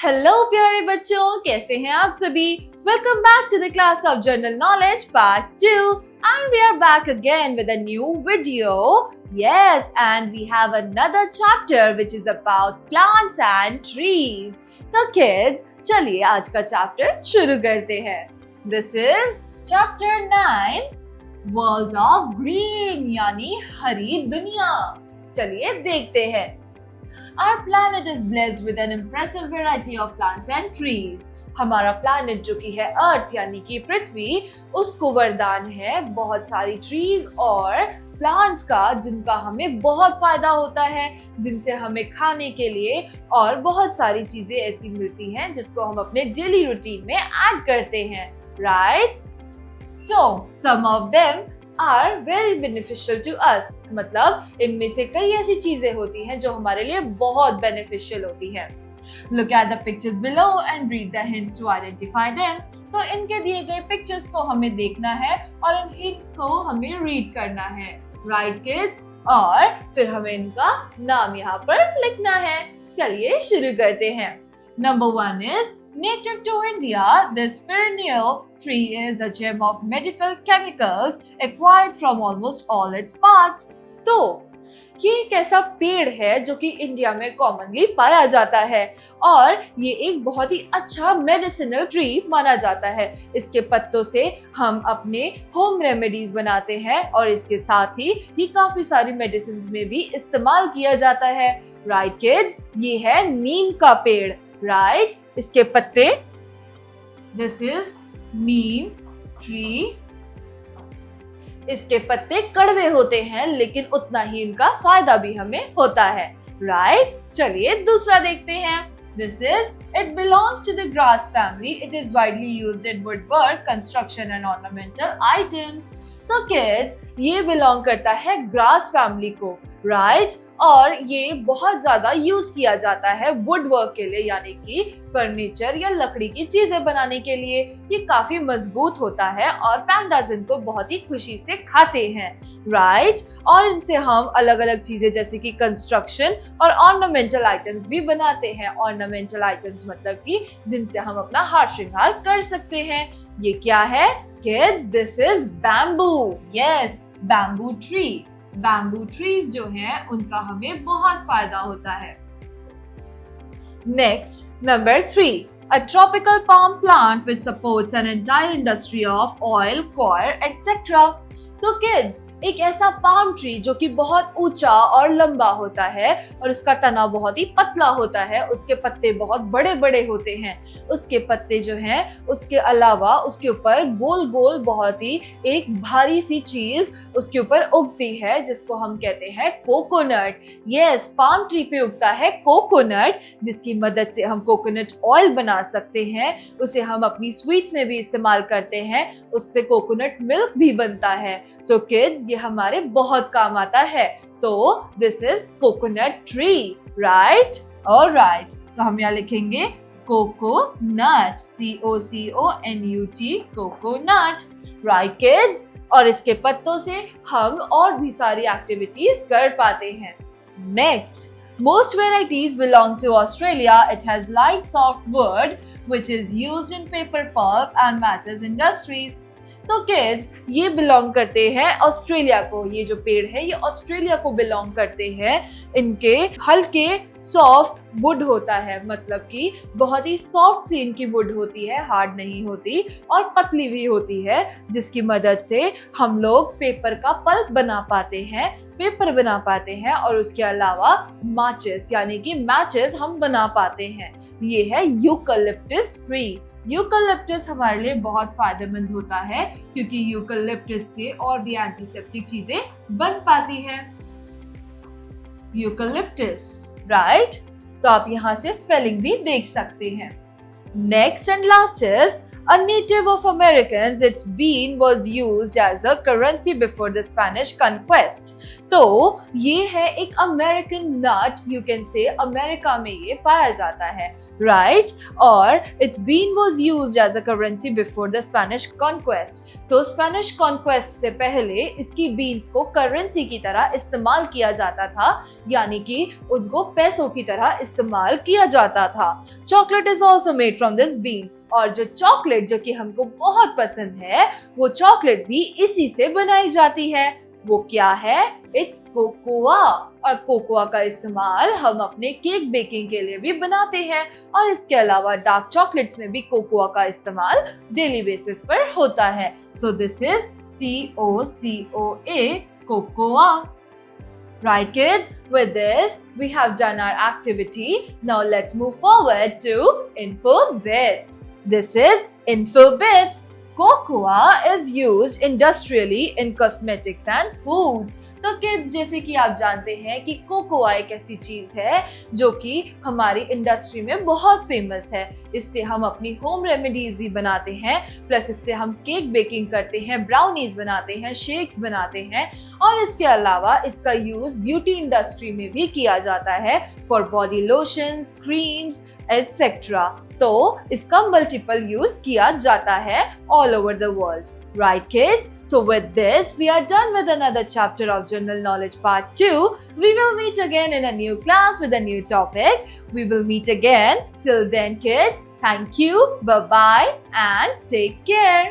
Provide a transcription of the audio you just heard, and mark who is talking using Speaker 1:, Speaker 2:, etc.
Speaker 1: Hello प्यारे बच्चों, कैसे हैं आप सभी? Welcome back to the class of general knowledge part 2 and we are back again with a new video. Yes, and we have another chapter which is about plants and trees. तो kids, चलिए आज का chapter शुरू करते हैं. This is chapter 9, World of Green यानी हरी दुनिया. चलिए देखते हैं. Our planet is blessed with an impressive variety of plants and trees. हमारा प्लैनेट जो कि है अर्थ यानी कि पृथ्वी, उसको वरदान है बहुत सारी ट्रीज और प्लांट्स का जिनका हमें बहुत फायदा होता है, जिनसे हमें खाने के लिए और बहुत सारी चीजें ऐसी मिलती हैं जिसको हम अपने डेली रूटीन में ऐड करते हैं, right? So, some of them are very beneficial to us. मतलब इनमें से कई ऐसी चीजें होती हैं जो हमारे लिए बहुत beneficial होती हैं. Look at the pictures below and read the hints to identify them. तो इनके दिए गए पिक्चर्स को हमें देखना है और इन hints को हमें रीड करना है, right kids? और फिर हमें इनका नाम यहाँ पर लिखना है. चलिए शुरू करते हैं. Number 1 is native to India. This perennial tree is a gem of medical chemicals acquired from almost all its parts. तो ये एक ऐसा पेड़ है जो कि इंडिया में कॉमनली पाया जाता है और ये एक बहुत ही अच्छा मेडिसिनल ट्री माना जाता है. इसके पत्तों से हम अपने होम रेमेडीज बनाते हैं और इसके साथ ही ये काफी सारी मेडिसिन में भी इस्तेमाल किया जाता है, राइट किड्स? ये है नीम का पेड़, राइट? इसके पत्ते, दिस इज नीम ट्री. इसके पत्ते कड़वे होते हैं लेकिन उतना ही इनका फायदा भी हमें होता है, राइट? चलिए दूसरा देखते हैं. This is, it belongs to the grass family. It is widely used in woodwork, construction and ornamental items. तो kids, ये बिलोंग करता है ग्रास फैमिली को, राइट? और ये बहुत ज्यादा यूज किया जाता है वुड वर्क के लिए यानी कि फर्नीचर या लकड़ी की चीजें बनाने के लिए. ये काफी मजबूत होता है और पैंडाज इनको बहुत ही खुशी से खाते हैं, राइट? और इनसे हम अलग अलग चीजें जैसे कि कंस्ट्रक्शन और ऑर्नामेंटल आइटम्स भी बनाते हैं. ऑर्नामेंटल आइटम्स मतलब कि जिनसे हम अपना हार श्रृंगार कर सकते हैं. ये क्या है kids? This is bamboo. Yes, bamboo tree. Bamboo trees जो हैं उनका हमें बहुत फायदा होता है. Next, number 3, a tropical palm plant which supports an entire industry of oil, coir, etc. तो किड्स, एक ऐसा पाम ट्री जो कि बहुत ऊंचा और लंबा होता है और उसका तना बहुत ही पतला होता है, उसके पत्ते बहुत बड़े बड़े होते हैं. उसके पत्ते जो हैं उसके अलावा उसके ऊपर गोल गोल बहुत ही एक भारी सी चीज उसके ऊपर उगती है जिसको हम कहते हैं कोकोनट. यस, पाम ट्री पे उगता है कोकोनट जिसकी मदद से हम कोकोनट ऑयल बना सकते हैं. उसे हम अपनी स्वीट्स में भी इस्तेमाल करते हैं. उससे कोकोनट मिल्क भी बनता है. तो किड्स, ये हमारे बहुत काम आता है. तो this is coconut tree, right? Alright, तो हम यहाँ लिखेंगे coconut, COCONUT, coconut, right kids? और इसके पत्तों से हम और भी सारी एक्टिविटीज कर पाते हैं. Next, most varieties belong to Australia. It has light soft wood which is used in paper pulp and matches industries. तो किड्स, ये बिलोंग करते हैं ऑस्ट्रेलिया को. ये जो पेड़ है ये ऑस्ट्रेलिया को बिलोंग करते हैं. इनके हल्के सॉफ्ट वुड होता है, मतलब कि बहुत ही सॉफ्ट सी इनकी वुड होती है, हार्ड नहीं होती और पतली भी होती है, जिसकी मदद से हम लोग पेपर का पल्प बना पाते हैं, पेपर बना पाते हैं और उसके अलावा माचिस यानी कि मैचेस हम बना पाते हैं. ये है यूकलिप्टस ट्री. यूकलिप्टस हमारे लिए बहुत फायदेमंद होता है क्योंकि यूकलिप्टस से और भी एंटीसेप्टिक चीजें बन पाती हैं. Eucalyptus, right? तो आप यहाँ से स्पेलिंग भी देख सकते हैं. Next and last is a native of Americans. Its bean was used as a currency before the Spanish conquest. तो ये है एक American nut, you can say America में ये पाया जाता है, राइट? और it's bean was used as a currency before the Spanish conquest. तो स्पेनिश कॉन्क्वेस्ट से पहले इसकी बीन्स को करेंसी की तरह इस्तेमाल किया जाता था, यानी कि उनको पैसों की तरह इस्तेमाल किया जाता था। Chocolate is also made from this bean, और जो चॉकलेट जो कि हमको बहुत पसंद है, वो चॉकलेट भी इसी से बनाई जाती है। वो क्या है? It's cocoa. और कोकोआ का इस्तेमाल हम अपने केक बेकिंग के लिए भी बनाते हैं, और इसके अलावा डार्क चॉकलेट्स में भी कोकोआ का इस्तेमाल डेली बेसिस पर होता है। So this is COCOA, cocoa. Right, kids? With this, we have done our activity. Now let's move forward to Info Bits. This is Info Bits. Cocoa is used industrially in cosmetics and food. तो kids, जैसे कि आप जानते हैं कि cocoa एक ऐसी चीज है जो कि हमारी इंडस्ट्री में बहुत फेमस है। इससे हम अपनी होम रेमेडीज भी बनाते हैं, प्लस इससे हम केक बेकिंग करते हैं, ब्राउनीज बनाते हैं, शेक्स बनाते हैं, और इसके अलावा इसका यूज ब्यूटी इंडस्ट्री में भी किया जाता है for body lotions, creams etcetera. तो इसका मल्टीपल यूज किया जाता है all over the world. Right, kids? So with this, we are done with another chapter of General Knowledge Part 2. We will meet again in a new class with a new topic. We will meet again. Till then, kids, thank you, bye-bye, and take care.